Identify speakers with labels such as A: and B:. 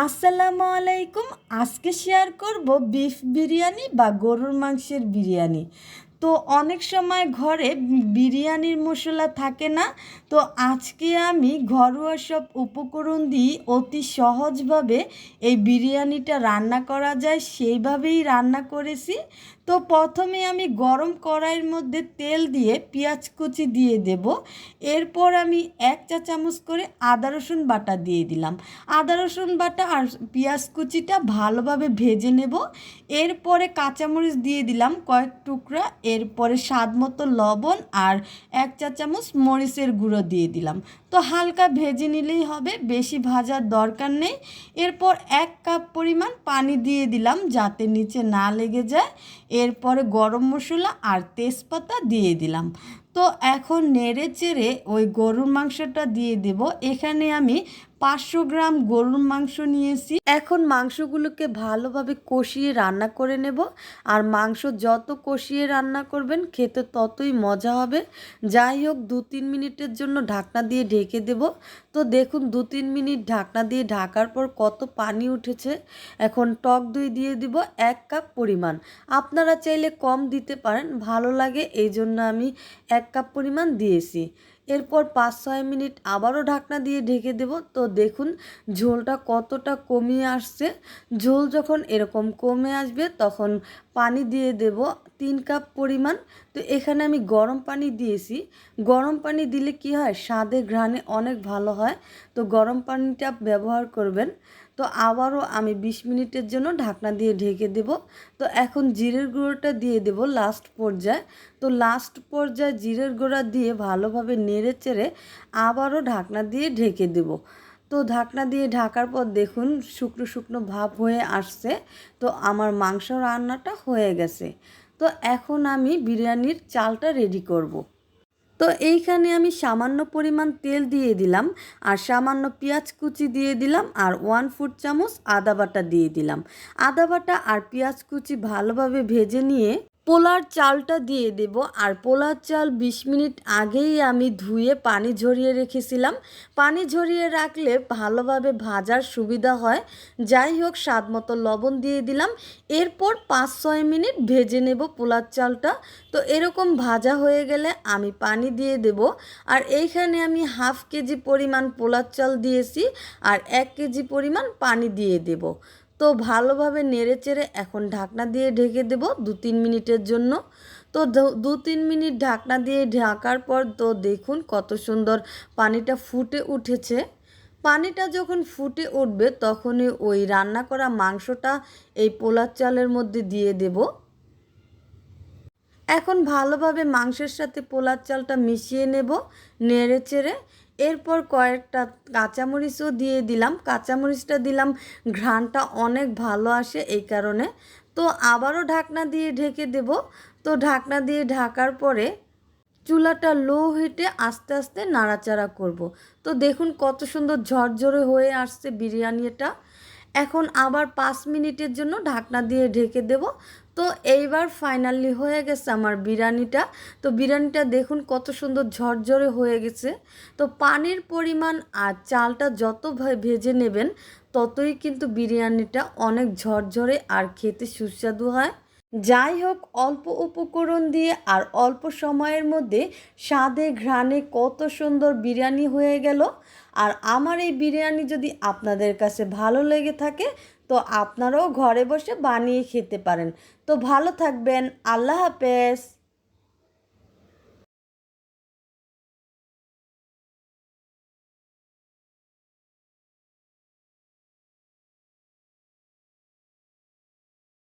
A: আসসালামু আলাইকুম। আজকে শেয়ার করব বিফ বিরিয়ানি বা গরুর মাংসের বিরিয়ানি। তো অনেক সময় ঘরে বিরিয়ানির মশলা থাকে না। তো আজকে আমি ঘরোয়া সব উপকরণ দিয়ে অতি সহজভাবে এই বিরিয়ানিটা রান্না করা যায় সেইভাবেই রান্না করেছি। তো প্রথমে আমি গরম কড়াইয়ের মধ্যে তেল দিয়ে পেঁয়াজ কুচি দিয়ে দেব। এরপর আমি 1 চা চামচ করে আদা রসুন বাটা দিয়ে দিলাম। আদা রসুন বাটা আর পেঁয়াজ কুচিটা ভালোভাবে ভেজে নেব। এরপরে কাঁচামরিচ দিয়ে দিলাম কয়েক টুকরা। এরপরে স্বাদ মতো লবণ আর 1 চা চামচ মরিচের গুঁড়ো দিয়ে দিলাম। তো হালকা ভেজে নিলেই হবে, বেশি ভাজার দরকার নেই। এরপর 1 কাপ পরিমাণ পানি দিয়ে দিলাম যাতে নিচে না লেগে যায়। এরপরে গরম মশলা আর তেজপাতা দিয়ে দিলাম। তো এখন নেড়ে চেড়ে ওই গরুর মাংসটা দিয়ে দেব। এখানে আমি 500 গ্রাম গরুর মাংস নিয়েছি। এখন মাংসগুলোকে ভালোভাবে কষিয়ে রান্না করে নেব। আর মাংস যত কষিয়ে রান্না করবেন খেতে ততই মজা হবে। যাই হোক, 2-3 মিনিটের জন্য ঢাকনা দিয়ে ঢেকে দেব। তো দেখুন 2-3 মিনিট ঢাকনা দিয়ে ঢাকার পর কত পানি উঠেছে। এখন টক দই দিয়ে দিব 1 কাপ পরিমাণ। আপনারা চাইলে কম দিতে পারেন, ভালো লাগে এই জন্য আমি 1 কাপ পরিমাণ দিয়েছি। এরপর 5-6 মিনিট আবারও ঢাকনা দিয়ে ঢেকে দেব। তো দেখুন ঝোলটা কতটা কমিয়ে আসছে। ঝোল যখন এরকম কমে আসবে তখন পানি দিয়ে দেব 3 কাপ পরিমাণ। তো এখানে আমি গরম পানি দিয়েছি। গরম পানি দিলে কি হয়, স্বাদে ঘ্রাণে অনেক ভালো হয়। তো গরম পানিটা ব্যবহার করবেন। তো আবারও আমি 20 মিনিটের জন্য ঢাকনা দিয়ে ঢেকে দেব। তো এখন জিরের গুঁড়োটা দিয়ে দেব লাস্ট পর্যায়ে। তো লাস্ট পর্যায়ে জিরের গুঁড়া দিয়ে ভালোভাবে নেড়ে চেড়ে আবারও ঢাকনা দিয়ে ঢেকে দেব। তো ঢাকনা দিয়ে ঢাকার পর দেখুন শুকনো শুকনো ভাব হয়ে আসছে। তো আমার মাংস রান্নাটা হয়ে গেছে। তো এখন আমি বিরিয়ানির চালটা রেডি করব। তো এইখানে আমি সামান্য পরিমাণ তেল দিয়ে দিলাম আর সামান্য পেঁয়াজ কুচি দিয়ে দিলাম আর 1/4 চামচ আদা বাটা দিয়ে দিলাম। আদা বাটা আর পেঁয়াজ কুচি ভালোভাবে ভেজে নিয়ে পোলার চালটা দিয়ে দেব। আর পোলার চাল 20 মিনিট আগেই আমি ধুয়ে পানি ঝরিয়ে রেখেছিলাম। পানি ঝরিয়ে রাখলে ভালোভাবে ভাজার সুবিধা হয়। যাই হোক, স্বাদ মতো লবণ দিয়ে দিলাম। এরপর 5-6 মিনিট ভেজে নেব পোলার চালটা। তো এরকম ভাজা হয়ে গেলে আমি পানি দিয়ে দেব। আর এইখানে আমি 1/2 কেজি পরিমাণ পোলার চাল দিয়েছি আর 1 কেজি পরিমাণ পানি দিয়ে দেব। তো ভালোভাবে নেড়েচেড়ে এখন ঢাকনা দিয়ে ঢেকে দেব 2-3 মিনিটের জন্য। তো 2-3 মিনিট ঢাকনা দিয়ে ঢাকার পর তো দেখুন কত সুন্দর পানিটা ফুটে উঠেছে। পানিটা যখন ফুটে উঠবে তখনই ওই রান্না করা মাংসটা এই পোলার চালের মধ্যে দিয়ে দেব। এখন ভালোভাবে মাংসের সাথে পোলার চালটা মিশিয়ে নেব নেড়ে চেড়ে। এরপর কয়েকটা কাঁচামরিচও দিয়ে দিলাম। কাঁচামরিচটা দিলাম ঘ্রাণটা অনেক ভালো আসে এই কারণে। তো আবারও ঢাকনা দিয়ে ঢেকে দেব। তো ঢাকনা দিয়ে ঢাকার পরে চুলাটা লো হিটে আস্তে আস্তে নাড়াচাড়া করব। তো দেখুন কত সুন্দর ঝরঝরে হয়ে আসছে বিরিয়ানিটা। এখন আবার 5 মিনিটের জন্য ঢাকনা দিয়ে ঢেকে দেব। তো এইবার ফাইনালি হয়ে গেছে আমার বিরিয়ানিটা। তো বিরিয়ানিটা দেখুন কত সুন্দর ঝরঝরে হয়ে গেছে। তো পানির পরিমাণ আর চালটা যত ভেজে নেবেন ততই কিন্তু বিরিয়ানিটা অনেক ঝরঝরে আর খেতে সুস্বাদু হয়। যাই হোক, অল্প উপকরণ দিয়ে আর অল্প সময়ের মধ্যে স্বাদে ঘ্রাণে কত সুন্দর বিরিয়ানি হয়ে গেল। আর আমার এই বিরিয়ানি যদি আপনাদের কাছে ভালো লেগে থাকে তো আপনারাও ঘরে বসে বানিয়ে খেতে পারেন। তো ভালো থাকবেন। আল্লাহ হাফেজ।